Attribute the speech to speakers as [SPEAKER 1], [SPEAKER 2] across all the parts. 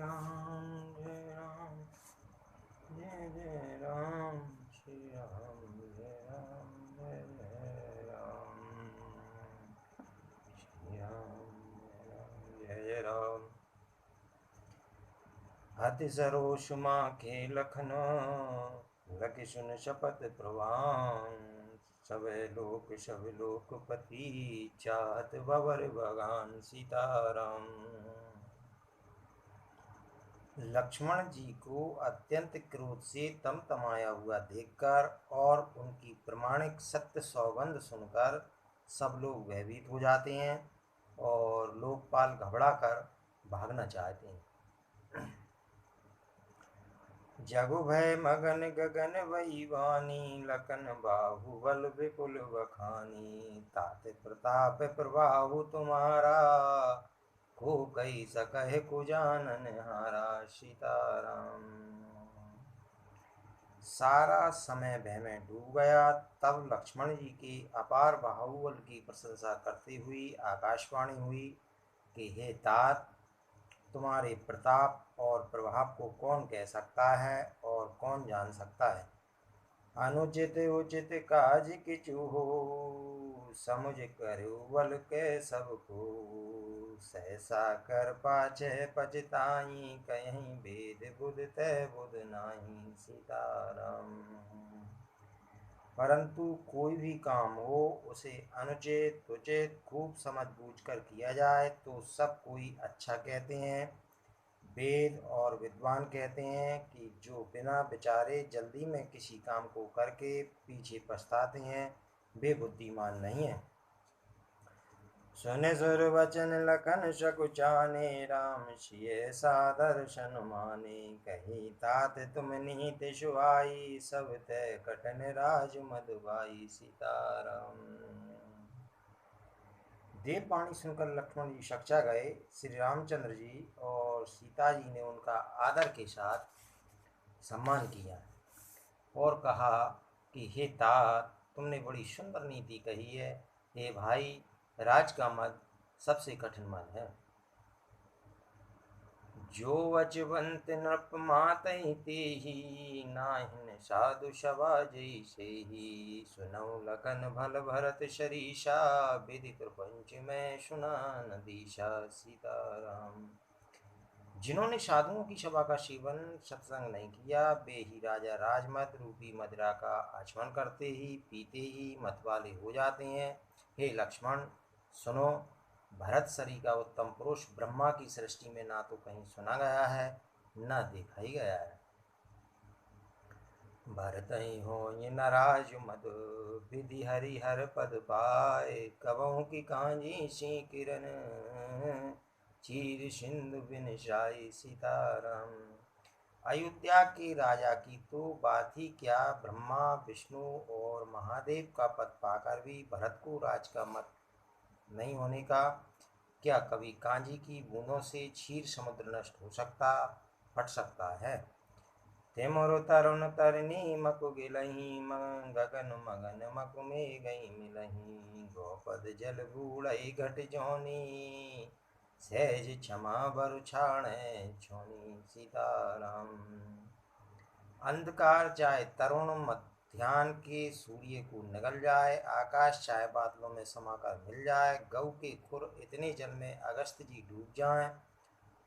[SPEAKER 1] राम जय राम जय जय राम श्री राम जय राम जय जय राम श्री राम जय जय राम। अति सरोष माँ के लखन लखि सुन शपथ प्रवान सब लोक पति चाहत भवर भगान सीताराम। लक्ष्मण जी को अत्यंत क्रोध से तमतमाया हुआ देखकर और उनकी प्रमाणिक सत्य सौगंध सुनकर सब लोग भयभीत हो जाते हैं और लोकपाल घबराकर भागना चाहते हैं। जगु भय मगन गगन वही वानी लखन बाहुबल विपुल बखानी तात प्रताप प्रभाव तुम्हारा को कही सकह कुजानन हारा सीताराम। सारा समय भय में डूब गया। तब लक्ष्मण जी के अपार बाहुबल की प्रशंसा करते हुई आकाशवाणी हुई कि हे तात, तुम्हारे प्रताप और प्रभाव को कौन कह सकता है और कौन जान सकता है। अनुचित उचित काज किचु हो समुझ करु बल के सबको सहसा कर पाछे पछताई कहीं भेद बुध तय बुध नाही सीताराम। परंतु कोई भी काम हो उसे अनुचित उचित खूब समझ बूझ कर किया जाए तो सब कोई अच्छा कहते हैं। वेद और विद्वान कहते हैं कि जो बिना विचारे जल्दी में किसी काम को करके पीछे पछताते हैं वे बुद्धिमान नहीं है। सुने सुर वचन लखन सकुचाने राम सिय सादर्शन माने कही तात तुम नीत सुहाई सब तय कटन राज मधुबाई सीताराम। देव वाणी सुनकर लक्ष्मण जी सकचा गए। श्री रामचंद्र जी और सीता जी ने उनका आदर के साथ सम्मान किया और कहा कि हे तात, तुमने बड़ी सुंदर नीति कही है। हे भाई, राज का मद सबसे कठिन मद है। जो वचवंत नृप मातहि तेहि नाहिन साधु सभा जैसे ही सुनौ लखन भल भरत शरीषा विधि प्रपंच में सुना न दिशा सीताराम। जिन्होंने साधुओं की सभा का सेवन सत्संग नहीं किया वे ही राजा राजमद रूपी मदिरा का आचमन करते ही पीते ही मत वाले हो जाते हैं। हे लक्ष्मण, सुनो, भरत सरी का उत्तम पुरुष ब्रह्मा की सृष्टि में ना तो कहीं सुना गया है न देखा ही गया है। भरत ही हो ये नाराज मद विधि हरि हर पद पाए कबहू की कांजी सी किरण चीर सिंधु बिन जाई सीताराम। अयोध्या के राजा की तो बात ही क्या, ब्रह्मा विष्णु और महादेव का पद पाकर भी भरत को राज का मत नहीं होने का क्या कभी कांजी की बूंदों से क्षीर समुद्र नष्ट हो सकता फट सकता है। तेमोरु तरुण तरनी मकु गिलही गगन मगन मकु में गई मिलही गोपद जल बूढ़ई घट जोनी सहज क्षमा बरु छाण छोनी सीताराम। अंधकार चाहे तरुण मध्याह्न के सूर्य को निगल जाए, आकाश चाहे बादलों में समाकर मिल जाए, गऊ के खुर इतने जल में अगस्त जी डूब जाएं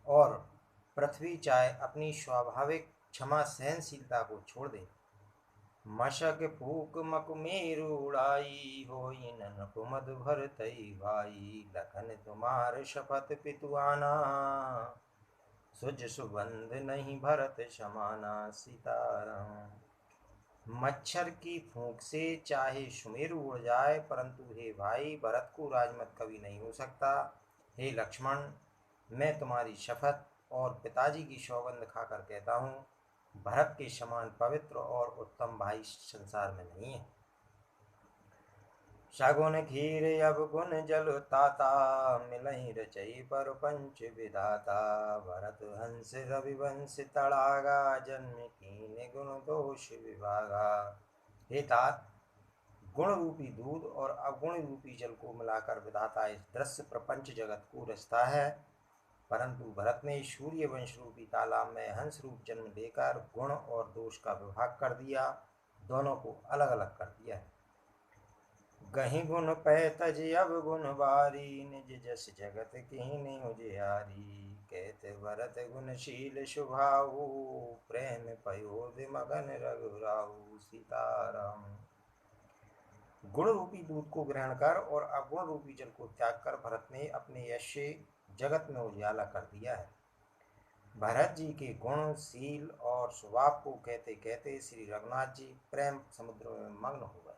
[SPEAKER 1] और पृथ्वी चाहे अपनी स्वाभाविक क्षमा सहनशीलता को छोड़ दे। मशक फूक मकुमेरु उड़ाई होई ननक मद भरतई भाई लखन तुम्हार शपथ पितुआना सुज सुबंध नहीं भरत समाना सीताराम। मच्छर की फूंक से चाहे सुमेरु उड़ जाए परंतु हे भाई, भरत को राजमत कभी नहीं हो सकता। हे लक्ष्मण, मैं तुम्हारी शपथ और पिताजी की सौगंध खाकर कहता हूँ, भरत के समान पवित्र और उत्तम भाई संसार में नहीं है। सगुन खीर अब गुण जल ताता मिलहि रचई पर पंच विधाता भरत हंस रविवंश तड़ागा जन्म कीन गुण दोष विभागा। हे तात, गुण रूपी दूध और अवगुण रूपी जल को मिलाकर विधाता इस दृश्य प्रपंच जगत को रचता है। परंतु भरत ने सूर्य वंश रूपी तालाब में हंस रूप जन्म लेकर गुण और दोष का विभाग कर दिया, दोनों को अलग अलग कर दिया है। गहि गुण पै तज अब गुण बारी, निज जस जगत कीन्ही उजियारी। कहते भरत गुणशील शुभाऊ, प्रेम पयोधि मगन रघुराऊ। सीताराम। गुण रूपी दूध को ग्रहण कर और अगुण रूपी जल को त्याग कर भरत ने अपने यश से जगत में उजाला कर दिया है। भरत जी के गुण, शील और स्वभाव को कहते कहते श्री रघुनाथ जी प्रेम समुद्र में मग्न हो गए।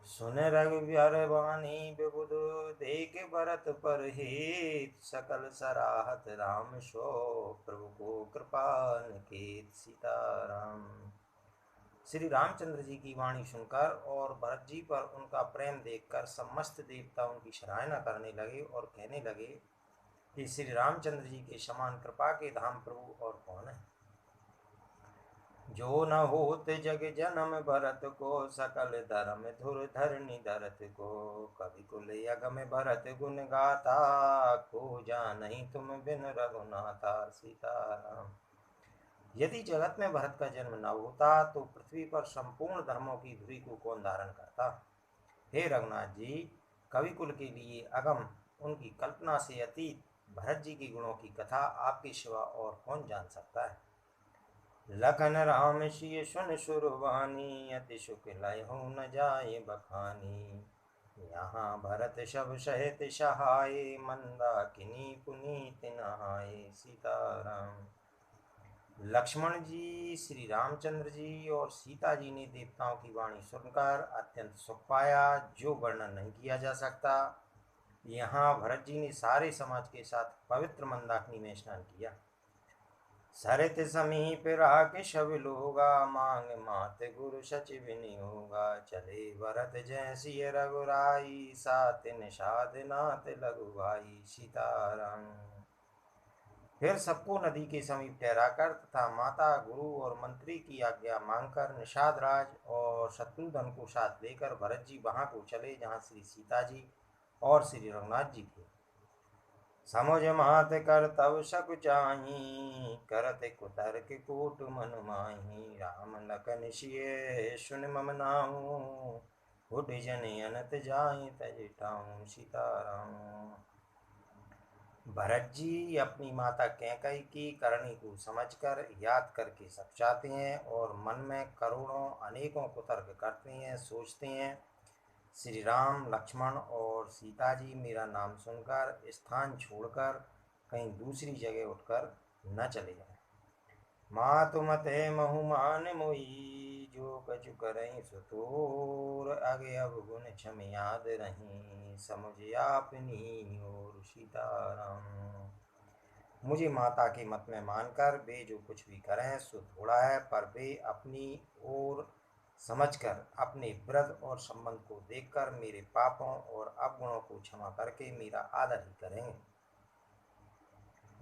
[SPEAKER 1] सुन रघुवीर वाणी विबुध, देख भरत पर हित। सकल सराहत राम सो, प्रभु को कृपा निकेत। सीताराम। श्री रामचंद्र जी की वाणी सुनकर और भरत जी पर उनका प्रेम देखकर समस्त देवता उनकी सराहना करने लगे और कहने लगे कि श्री रामचंद्र जी के समान कृपा के धाम प्रभु और कौन है। जो न होत जग जन्म भरत को, सकल धर्म धुर धरनी धरत को। कवि कुल यगम भरत गुण गाता, को जानहि तुम बिन रघुनाथा। सीताराम। यदि जगत में भरत का जन्म न होता तो पृथ्वी पर संपूर्ण धर्मों की धुरी को कौन धारण करता। हे रघुनाथ जी, कवि कुल के लिए अगम, उनकी कल्पना से अतीत भरत जी के गुणों की कथा आपके सिवा और कौन जान सकता है। लखन राम सिय सुन सुरवानी, अति सुख लहु न जाए बखानी। यहाँ भरत शब सहित सहाय, मंदाकिनी पुनीत नहाए। सीताराम। लक्ष्मण जी, श्री रामचंद्र जी और सीता जी ने देवताओं की वाणी सुनकर अत्यंत सुख पाया, जो वर्णन नहीं किया जा सकता। यहाँ भरत जी ने सारे समाज के साथ पवित्र मंदाकिनी में स्नान किया। सरित समीप राख शब लोगा, मांग मात गुरु सचिव होगा। चले भरत जैसी रघुराई, सातिन साधनाथ लघु भाई। सीताराम। फिर सबको नदी के समीप ठहराकर तथा माता, गुरु और मंत्री की आज्ञा मांगकर निषाद राज और शत्रुघ्न को साथ लेकर भरत जी वहां को चले जहां श्री सीता जी और श्री रघुनाथ जी थे। समुझ मात कर तब सक चाही, करत कुतर्क कूट मन माही। राम लखन सिय सुन मम नाहु, उठ जन अनत जाए तज ठाऊं। सीताराम। भरत जी अपनी माता कैकेयी की करनी को समझकर याद करके सचाते हैं और मन में करोड़ों अनेकों कुतर्क करते हैं, सोचते हैं श्री राम, लक्ष्मण और सीता जी मेरा नाम सुनकर स्थान छोड़कर कहीं दूसरी जगह उठकर न चले जाएं। मातु मते महुमान मोई, जो कछु करई सुतोर। आगे अब गुण क्षम याद रही, समझ आपनी और। सीताराम। मुझे माता के मत में मानकर वे जो कुछ भी करें सो थोड़ा है, पर वे अपनी ओर समझकर अपने व्रत और संबंध को देखकर मेरे पापों और अवगुणों को क्षमा करके मेरा आदर ही करेंगे।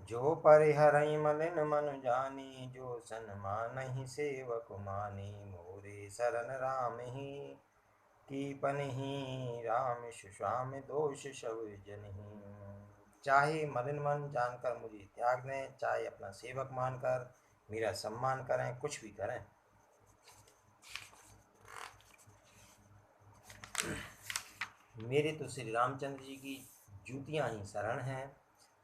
[SPEAKER 1] जो परिहरई मलिन मन जानी, जो सन्मानहि सेवक मानी। मोरे शरण राम ही कीपनहि, राम सुस्वाम दोष सब जनहि। चाहे मलिन मन जानकर मुझे त्याग दें, चाहे अपना सेवक मानकर मेरा सम्मान करें, कुछ भी करें। मेरे तो श्री रामचंद्र जी की जूतियाँ ही शरण हैं।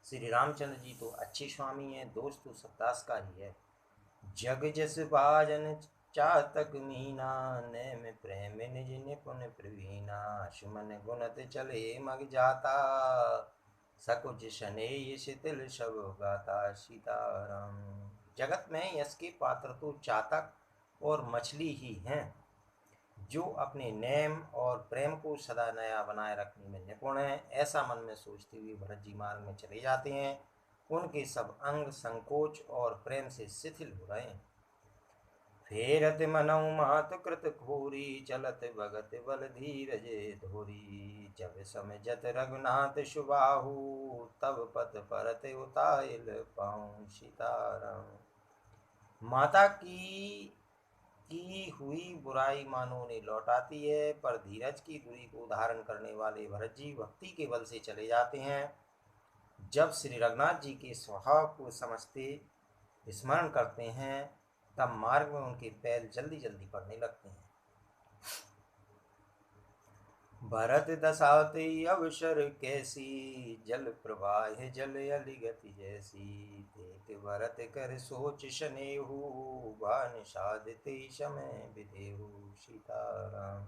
[SPEAKER 1] श्री रामचंद्र जी तो अच्छे स्वामी हैं, दोस्त तो सब दास का ही है। जग जस बाजन चातक मीना, नेम प्रेम निज निपुण प्रवीणा। सुमन गुणत चले मग जाता, सकुच स्नेह शिथिल सब गाता। सीताराम। जगत में यश के पात्र तो चातक और मछली ही हैं, जो अपने नेम और प्रेम को सदा नया बनाए रखने में निपुण हैं। ऐसा मन में सोचते हुए भरत जी मार्ग में चले जाते हैं। उनके सब अंग संकोच और प्रेम से शिथिल हो रहे हैं। फेरत मनऊ मातु कृत खोरी, चलत भगत बल धीरज धोरी। जब समझत रघुनाथ सुबाहु, तब पत परत उताइल पाऊं। सीताराम। माता की हुई बुराई मानो ने लौटाती है, पर धीरज की दूरी को धारण करने वाले भरत जी भक्ति के बल से चले जाते हैं। जब श्री रघुनाथ जी के स्वभाव को समझते स्मरण करते हैं तब मार्ग में उनके पैर जल्दी जल्दी पड़ने लगते हैं। भरत दसाते अवसर कैसी, जल प्रवाह जल अली गति जैसी। देख भरत कर सोच शनेहु, भान साधते समय विदेहु। सीताराम।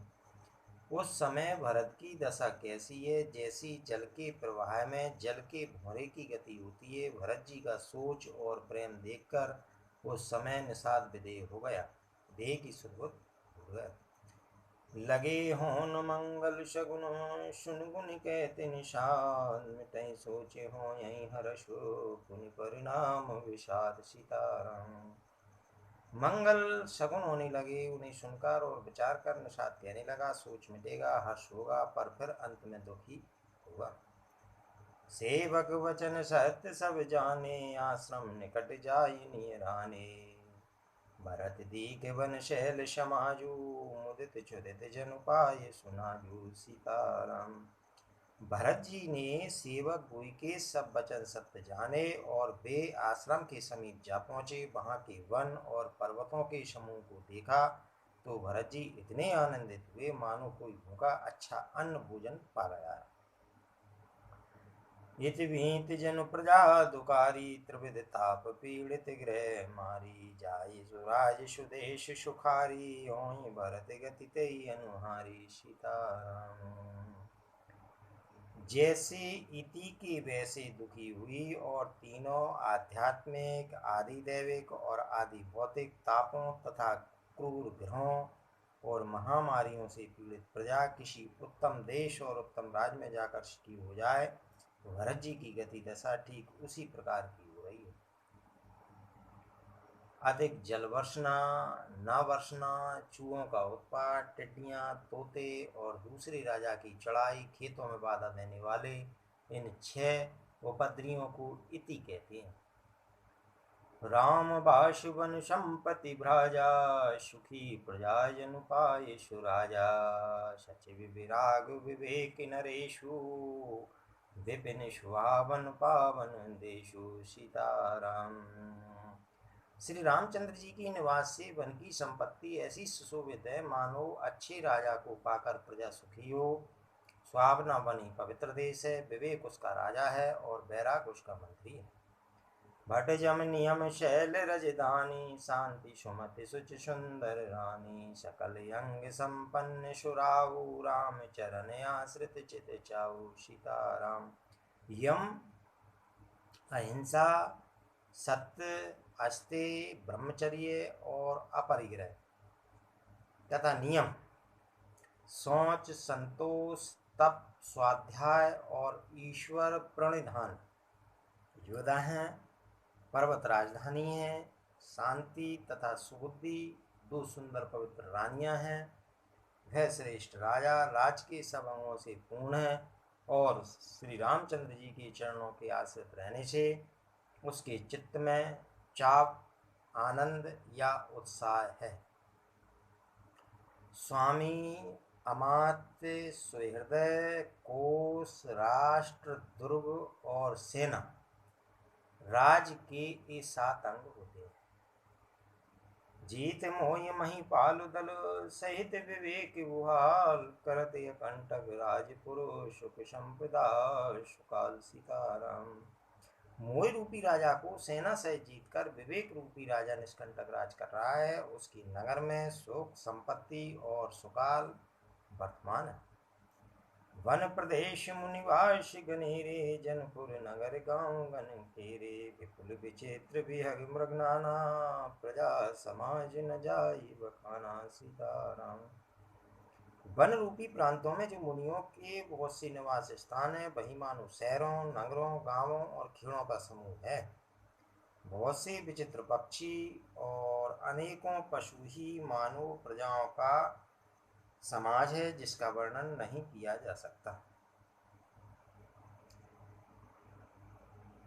[SPEAKER 1] उस समय भरत की दशा कैसी है, जैसी जल के प्रवाह में जल के भौरे की गति होती है। भरत जी का सोच और प्रेम देखकर उस समय निषाद विदेह हो गया, देह की सुरभुत हो गया। लगे होन मंगल शगुन, सुन गुन कहते निषाद। मिटई सोचे हो यही हर्ष, पुनि परिणाम विषाद। सीताराम। मंगल शगुन होने लगे, उन्हें सुनकर और विचार कर निषाद कहने लगा। सोच मिटेगा, हर्ष होगा, पर फिर अंत में दुखी होगा। सेवक वचन सत्य सब जाने, आश्रम निकट जाय नियराने। भरत दीख वन शैल समाजू, मुदित चुदित जन पाए सुनाजू। सीताराम। भरत जी ने सेवक गुई के सब वचन सत्य जाने और वे आश्रम के समीप जा पहुँचे। वहाँ के वन और पर्वतों के समूह को देखा तो भरत जी इतने आनंदित हुए मानो कोई भूखा अच्छा अन्न भोजन पा गया है। इति भीत जन प्रजा दुकारी, त्रिविध ताप पीड़ित गृह मारी। जाई सुराज सुदेश सुखारी, होई भरत गति तेई अनुहारी। सीताराम। जैसे इति की वैसे दुखी हुई और तीनों आध्यात्मिक, आदि दैविक और आदि भौतिक तापों तथा क्रूर ग्रहों और महामारियों से पीड़ित प्रजा किसी उत्तम देश और उत्तम राज्य में जाकर स्थिर हो जाए तो भरत जी की गति दशा ठीक उसी प्रकार की हो रही है। अधिक जल वर्षना, न वर्षना, चूहों का उत्पात, टिड्डियां, तोते और दूसरे राजा की चढ़ाई, खेतों में बाधा देने वाले इन 6 उपद्रवियों को इति कहते हैं। राम बाशु वन संपत्ति भ्राजा, सुखी प्रजा जन पाए सुराजा। सचिव विराग विवेक नरेशु, विपिन सुहावन पावन देशु। सीताराम। श्री रामचंद्र जी की निवास से वन की संपत्ति ऐसी सुशोभित है मानो अच्छे राजा को पाकर प्रजा सुखी हो। सुहावना वन ही पवित्र देश है, विवेक उसका राजा है और वैराग उसका मंत्री है। भट जम नियम शैल रजधानी, शांति सुमति सुच सुंदर रानी। सकल अंग संपन्न सुराऊ, राम चरण आश्रित चित चाऊ। सीताराम। यम अहिंसा, सत्य, अस्तेय, ब्रह्मचर्य और अपरिग्रह तथा नियम, सोच, संतोष, तप, स्वाध्याय और ईश्वर प्रणिधान योद्धा हैं। पर्वत राजधानी है। शांति तथा सुबुद्धि 2 सुंदर पवित्र रानियां हैं। वह श्रेष्ठ राजा राज के सब अंगों से पूर्ण है और श्री रामचंद्र जी के चरणों के आश्रित रहने से उसके चित्त में चाप, आनंद या उत्साह है। स्वामी, अमात्य, सुहृदय, कोश, राष्ट्र, दुर्ग और सेना राज के ये 7 अंग होते हैं। जीत मोहि महिपाल दल, सहित विवेक गुहाल। करत कंटक राजपुर, सुख संपदा सुकाल। सीताराम। मोह रूपी राजा को सेना से जीतकर विवेक रूपी राजा निष्कंटक राज कर रहा है। उसकी नगर में सुख, संपत्ति और सुकाल वर्तमान है। वन प्रदेश मुनिवास गनेरे, जनपुर नगर गांव गन केरे। विपुल विचित्र विहग मृग नाना, प्रजा समाज न जाई बखाना। सीताराम। वन रूपी प्रांतों में जो मुनियों के बहुत से निवास स्थान है, वही मानो शहरों, नगरों, गांवों और खेड़ों का समूह है। बहुत से विचित्र पक्षी और अनेकों पशु ही मानव प्रजाओं का समाज है जिसका वर्णन नहीं किया जा सकता।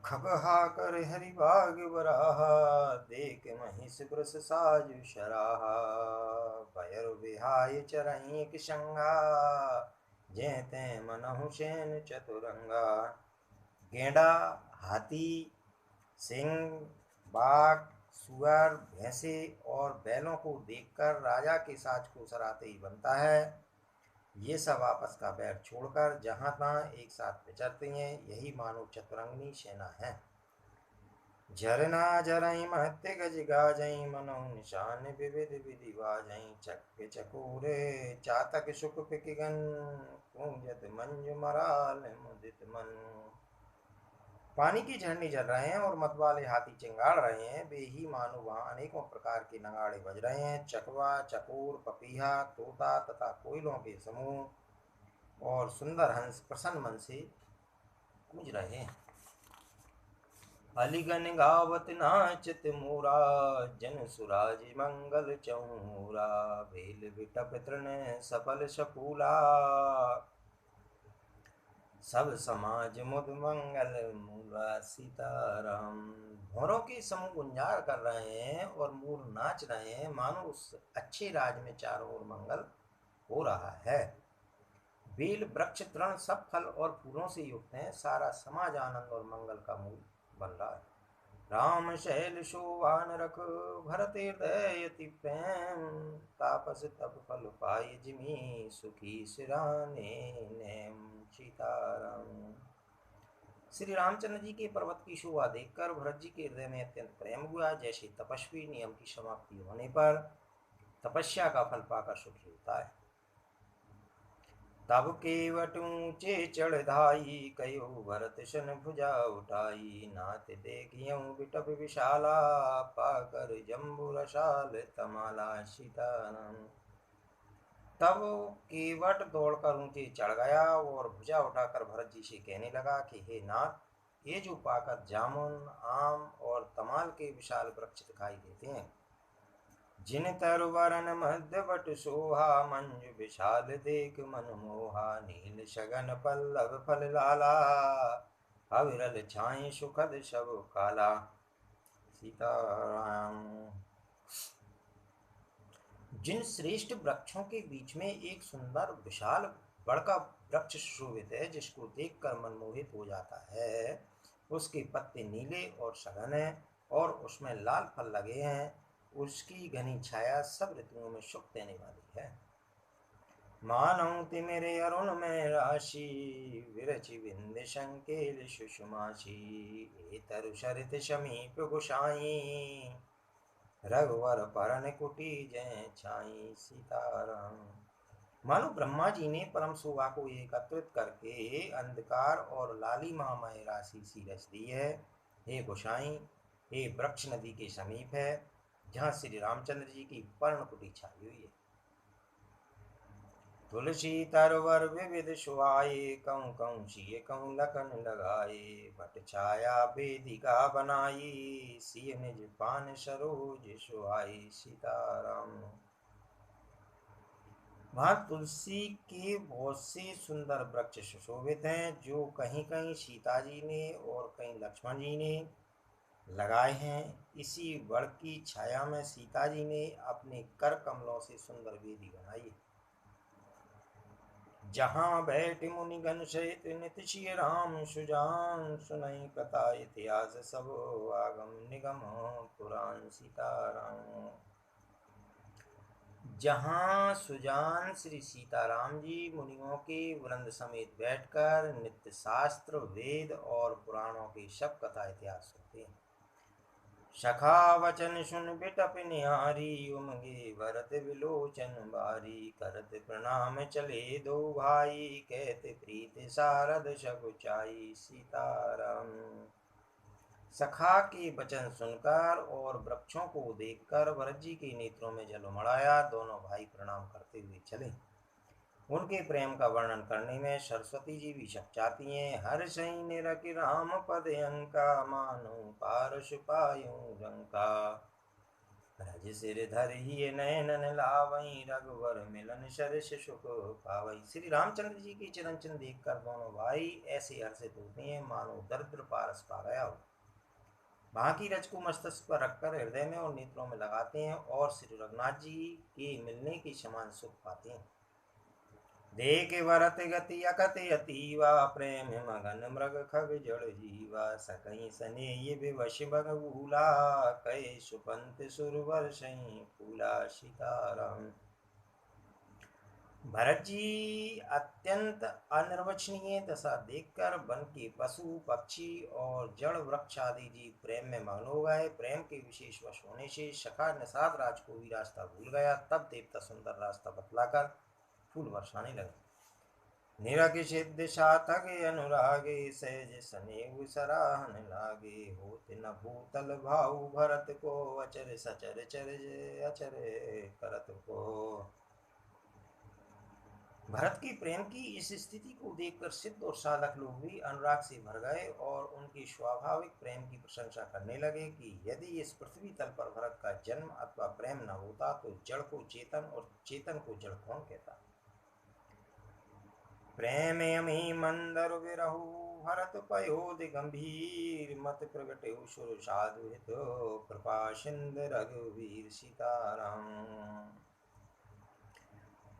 [SPEAKER 1] खगहा कर हरि बाग बराहा, देख महिष वृष साजु शराहा। भयर विहाय चरही किशंगा, जेते मनहु सेन चतुरंगा। गेंडा, हाथी, सिंह, बाघ, सुअर, भैंसे और बैलों को देखकर राजा के साज को सराहते ही बनता है। ये सब आपस का बैर छोड़कर जहाँ तहाँ एक साथ विचरते हैं, यही मानव चतुरंगिनी सेना है। झरना झरई महत्य गज गाजई मनो निशान विविध विधि बाजई चक्के चकोरे चातक सुख पिकिगन पूंजत मंजु मराल मुदित मन। पानी की झरने चल रहे हैं और मतवाले हाथी चिंगाड़ रहे हैं, वे ही मानो वहां अनेकों प्रकार के नगाड़े बज रहे हैं। चकवा, चकोर, पपीहा, तोता तथा कोयलों के समूह और सुंदर हंस प्रसन्न मन से गूंज रहे हैं। अलिगन गावत नाचत मोरा जन सुराज मंगल चौरा भेल बिटप तृण सफल सफूला सब समाज मुद मंगल मूला सीताराम। भौरों के समूह गुंजार कर रहे हैं और मोर नाच रहे हैं, मानो उस अच्छे राज में चारों ओर मंगल हो रहा है। बेल, वृक्ष, तृण सब फल और फूलों से युक्त हैं, सारा समाज आनंद और मंगल का मूल बन रहा है। राम शैल शोभान रख भरत हृदय अति प्रेम तापस तप फल पाई जिमी सुखी सिराने नेम सीताराम। श्री रामचंद्र जी के पर्वत की शोभा देखकर भरत जी के हृदय में अत्यंत प्रेम हुआ। जैसे तपस्वी नियम की समाप्ति होने पर तपस्या का फल पाकर सुखी होता है। तब केवट ऊंचे चढ़ धाई कयो भरत सन भुजा उठाई नाथ देखियो बिटप विशाला पाकर जम्बू रसाल तमाला सीताराम। तब केवट दौड़कर ऊंचे चढ़ गया और भुजा उठाकर भरत जी से कहने लगा कि हे नाथ, ये जो पाकर जामुन, आम और तमाल के विशाल वृक्ष दिखाई देते हैं, जिन तरुवरन मध्य बट सोहा मंजु विशाल देख मन मोहा नील शगन पल्लव फल लाला अविरल छाई सुखद सब काला सीताराम। जिन श्रेष्ठ वृक्षों के बीच में एक सुंदर विशाल बड़का वृक्ष सुशोभित है, जिसको देखकर मन मोहित हो जाता है, उसके पत्ते नीले और सघन हैं और उसमें लाल फल लगे हैं, उसकी घनी छाया सब ऋतुओं में सुख देने वाली है। मानव तिमिरे अरुण में राशि विरचि विंध्य संकेल सुषमाशी तरु सरित समीप गुसाई रघुवर परन कुटी जय छाई सीताराम। मानो ब्रह्मा जी ने परम शोभा को एकत्रित करके अंधकार और लालिमामय राशि सी रच दी है। हे गोसाई, हे वृक्ष नदी के समीप है, जहाँ श्री रामचंद्र जी की पर्ण कुटी छाई हुई है। तुलसी तरवर विविध सुहाए कऊं कऊं सिय कऊं लखन लगाए भट छाया वेदिका बनाई सिय निज पान सरोज सुहाई सीताराम। वहाँ तुलसी के बहुत से सुंदर वृक्ष सुशोभित हैं, जो कहीं कहीं सीता जी ने और कहीं लक्ष्मण जी ने लगाए हैं। इसी वड़ की छाया में सीता जी ने अपने कर कमलों से सुंदर वेदी बनाई। जहाँ बैठ मुनिगण सहित नित सिय राम सुजान सुनई कथा इतिहास सब आगम निगम पुराण सीताराम। जहाँ सुजान श्री सीताराम जी मुनियों के वृंद समेत बैठकर नित्य शास्त्र, वेद और पुराणों के सब कथा इतिहास होते हैं। सखा वचन सुन बिटप निहारी उमगे भरत विलोचन बारी करत प्रणाम चले दो भाई कहते प्रीत सारद सकुचाई सीताराम। सखा के वचन सुनकर और वृक्षों को देखकर भरत जी के नेत्रों में जल उमड़ आया। दोनों भाई प्रणाम करते हुए चले। उनके प्रेम का वर्णन करने में सरस्वती जी भी शक्चाती हैं। हर सही निरख राम पद अंका मानो पारस पायो रंका रज सिर धर ही नयनन लावई रघुवर मिलन सरस सुख पावई। श्री रामचंद्र जी की चरण चिन्ह देखकर दोनों भाई ऐसे हर्षित होते हैं मानो दरिद्र पारस पा गया हो। वहाँ की रज को मस्तक पर रखकर हृदय में और नेत्रों में लगाते हैं और श्री रघुनाथ जी के मिलने के समान सुख पाते हैं। देखे भरत गति अकति अतीवा, प्रेम मगन मृग खग जड़ जीवा, सकई सने ये विवश बग भूला, कहे सुपंत सुरवर सही फूला। सीताराम। भरत जी अत्यंत अनिर्वचनीय दशा देखकर वन के पशु पक्षी और जड़ वृक्ष आदि जीव प्रेम में मग्न हो गए। प्रेम के विशेष वश होने से सखा निषाद राज को भी रास्ता भूल गया। तब देवता सुंदर रास्ता बतलाकर फूल बरसाने लगे। निरख सिद्ध साधक अनुरागे, सहज सनेहु सराहन लागे, होत न भूतल भाऊ भरत को, अचर सचर चर अचर करत को। भरत के प्रेम की इस स्थिति को देखकर सिद्ध और साधक लोग भी अनुराग से भर गए और उनके स्वाभाविक प्रेम की प्रशंसा करने लगे कि यदि इस पृथ्वी तल पर भरत का जन्म अथवा प्रेम न होता तो जड़ को चेतन और चेतन को जड़ कौन कहता। प्रेम यमी मंदर विरहु, भरत पयोधि गंभीर, मत प्रगटे सुर साधु हित, कृपा सिंधु रघुवीर। सीताराम।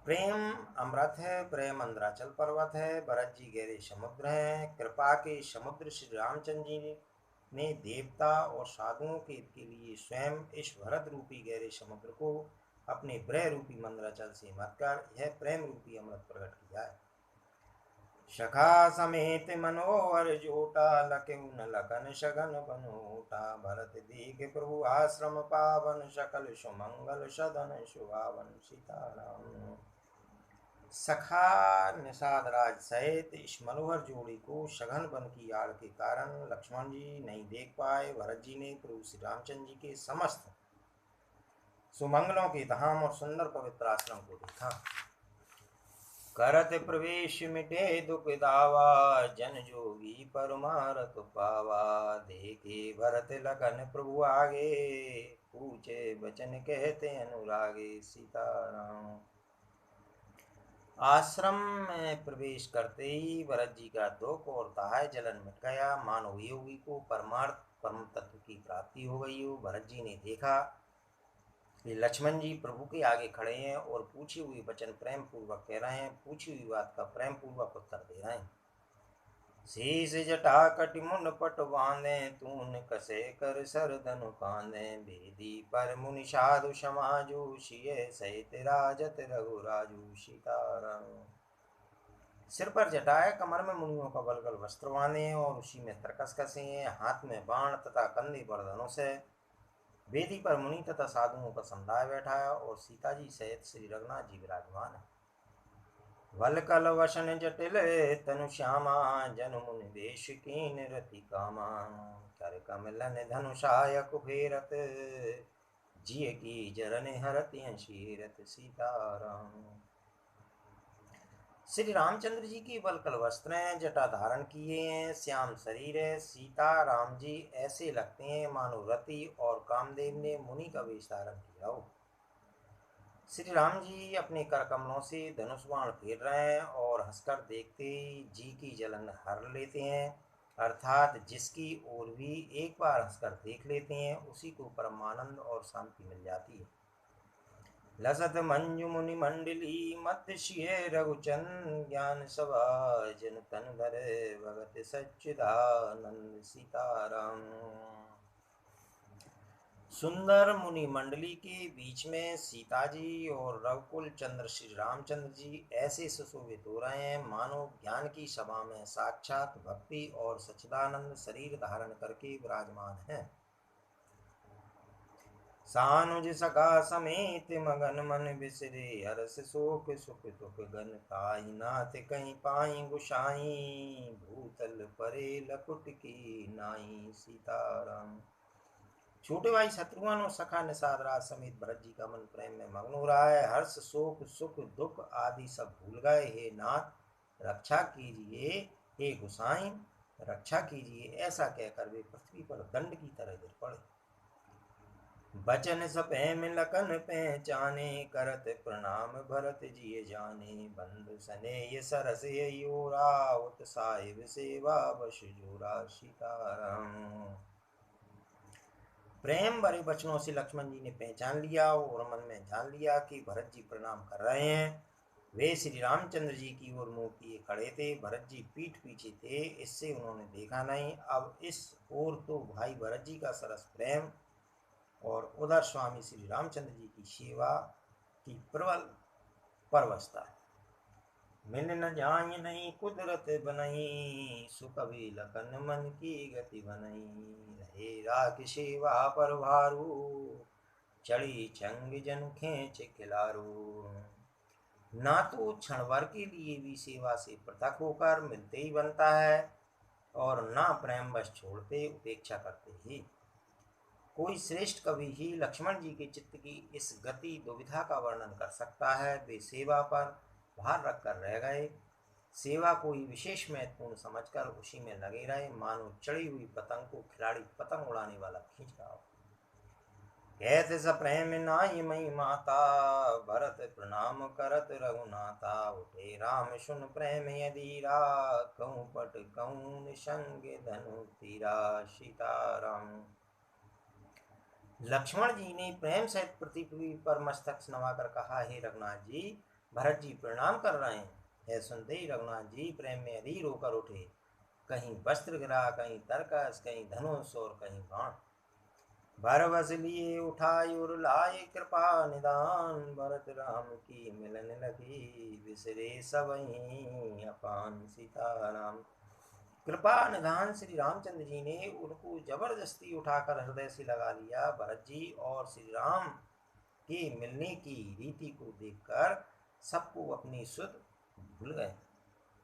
[SPEAKER 1] प्रेम अमृत है, प्रेम अंद्राचल पर्वत है, भरत जी गहरे समुद्र हैं। कृपा के समुद्र श्री रामचंद्र जी ने देवता और साधुओं के लिए स्वयं इस भरत रूपी गहरे समुद्र को अपने ब्रह रूपी मंद्राचल से मत कर यह प्रेम रूपी अमृत प्रकट किया है। सखा समेत मनोहर जोटा, लखऊ न लखन सघन बनोटा, भरत दीघ प्रभु आश्रम पावन, सकल सुमंगल सदन सुहावन। सीताराम। सखा निषाद राज सहित इस मनोहर जोड़ी को सघन वन की आड़ के कारण लक्ष्मण जी नहीं देख पाए। भरत जी ने प्रभु श्री रामचंद्र जी के समस्त सुमंगलों के धाम और सुंदर पवित्र आश्रम को देखा। करत प्रवेश मिटे दुख दावा, जन जोगी परमारथ पावा, देखे भरत लगन प्रभु आगे, पूछे वचन कहते अनुरागे। सीताराम। आश्रम में प्रवेश करते ही भरत जी का दुख और दाह जलन मिट गया, मानो योगी को परमार्थ परम तत्व की प्राप्ति हो गई हो। भरत जी ने देखा कि लक्ष्मण जी प्रभु के आगे खड़े हैं और पूछे हुए वचन प्रेम पूर्वक कह रहे हैं, पूछी हुई बात का प्रेम पूर्वक उत्तर दे रहे हैं। शीश जटा कटि मुंड पट बांधे, तून कसे कर सर धनु कांधे, बेदी पर मुनि साधु समाजु, सिय सहित राजत रघुराजु। सीताराम। सिर पर जटाए, कमर में मुनियों का बलगल वस्त्र बांधे और उसी में तरकस कसे हैं, हाथ में बाण तथा कंधे पर धनुष है। वेदी पर मुनि तथा साधुओं का समुदाय बैठा है और सीता जी सहित श्री रघुनाथ जी विराजमान है। वलकल वसन जटिल तनु श्यामा, जन मुनि देश कीन रति कामा, कर कमलन धनुषायक फेरत, जिय की जरन हरति शीरत। सीताराम। श्री रामचंद्र जी की वलकल वस्त्र हैं, जटा धारण किए हैं, श्याम शरीर है। सीता राम जी ऐसे लगते हैं मानो रति और कामदेव ने मुनि का वेश धारण किया हो। श्री राम जी अपने कर कमलों से धनुष बाण फेर रहे हैं और हंसकर देखते ही जी की जलन हर लेते हैं, अर्थात जिसकी ओर भी एक बार हंसकर देख लेते हैं उसी को परम आनंद और शांति मिल जाती है। लसत मंजु मुनि मंडली, मत शिय रघुचंद, ज्ञान सभा जन तन धर, भगत सच्चिदानंद। सीताराम। सुंदर मुनि मंडली के बीच में सीता जी और रघुकुल चंद्र श्री रामचंद्र जी ऐसे सुशोभित हो रहे हैं मानो ज्ञान की सभा में साक्षात भक्ति और सच्चिदानंद शरीर धारण करके विराजमान हैं। सानुज सखा समेत मगन मन बिसरे, हरस शोक सुख दुख गन ताई, नाथ कहीं पाई गुसाई, भूतल परे लकुट की नाई। सीताराम। छोटे भाई शत्रुघ्न और सखा निषाद राज समेत भरत जी का मन प्रेम में मग्न हो रहा है। हर्ष शोक सुख दुख आदि सब भूल गए। हे नाथ रक्षा कीजिए, हे गुसाई रक्षा कीजिए, ऐसा कहकर वे पृथ्वी पर दंड की तरह गिर पड़े। बचन सपै में लखन पहचाने, करत प्रणाम भरत जिय जाने, बंधु सने सरस योरा, साहिब सेवा बश जोरा। सीताराम। प्रेम भरे वचनों से लक्ष्मण जी ने पहचान लिया और मन में जान लिया कि भरत जी प्रणाम कर रहे हैं। वे श्री रामचंद्र जी की ओर मुंह किए खड़े थे। भरत जी पीठ पीछे थे, इससे उन्होंने देखा नहीं। अब इस ओर तो भाई भरत जी का सरस प्रेम और उधर स्वामी श्री रामचंद्र जी की सेवा की प्रबल परवशता। मिल न जाय नहीं कुदरत बनई, सुकवि लखन मन की गति बनई। रहे राख सेवा पर भारू, चढ़ी चंग जन खेच खिलारू। ना तो क्षण भर के लिए भी सेवा से पृथक होकर मिलते ही बनता है, और ना प्रेम बस छोड़ते उपेक्षा करते ही। कोई श्रेष्ठ कवि ही लक्ष्मण जी के चित्त की इस गति दुविधा का वर्णन कर सकता है। वे सेवा पर भार रखकर रह गए, सेवा कोई विशेष महत्वपूर्ण समझकर उसी में लगे रहे, मानो चढ़ी हुई पतंग को खिलाड़ी पतंग उड़ाने वाला खींच रहा हो। कहत सप्रेम नाई मई माता, भरत प्रणाम करत रघुनाथा। उठे राम सुन प्रेम यदीरा, कहूँ पट कहूँ निसंग धनु तीरा। सीताराम। लक्ष्मण जी ने प्रेम सहित पृथ्वी पर मस्तक नवाकर कहा, हे रघुनाथ जी, भरत जी प्रणाम कर रहे हैं। यह सुनते ही रघुनाथ जी प्रेम में अधीर होकर उठे। कहीं वस्त्र गिरा, कहीं तरकस, कहीं धनुष और कहीं बाण। भरवस लिए उठाई और लाए कृपा निदान। भरत राम की मिलन लगी, बिसरे सबहीं अपान। सीताराम। कृपा निधान श्री रामचंद्र जी ने उनको जबरदस्ती उठाकर हृदय से लगा लिया। भरत जी और श्री राम के मिलने की रीति को देखकर सबको अपनी सुध भूल गए।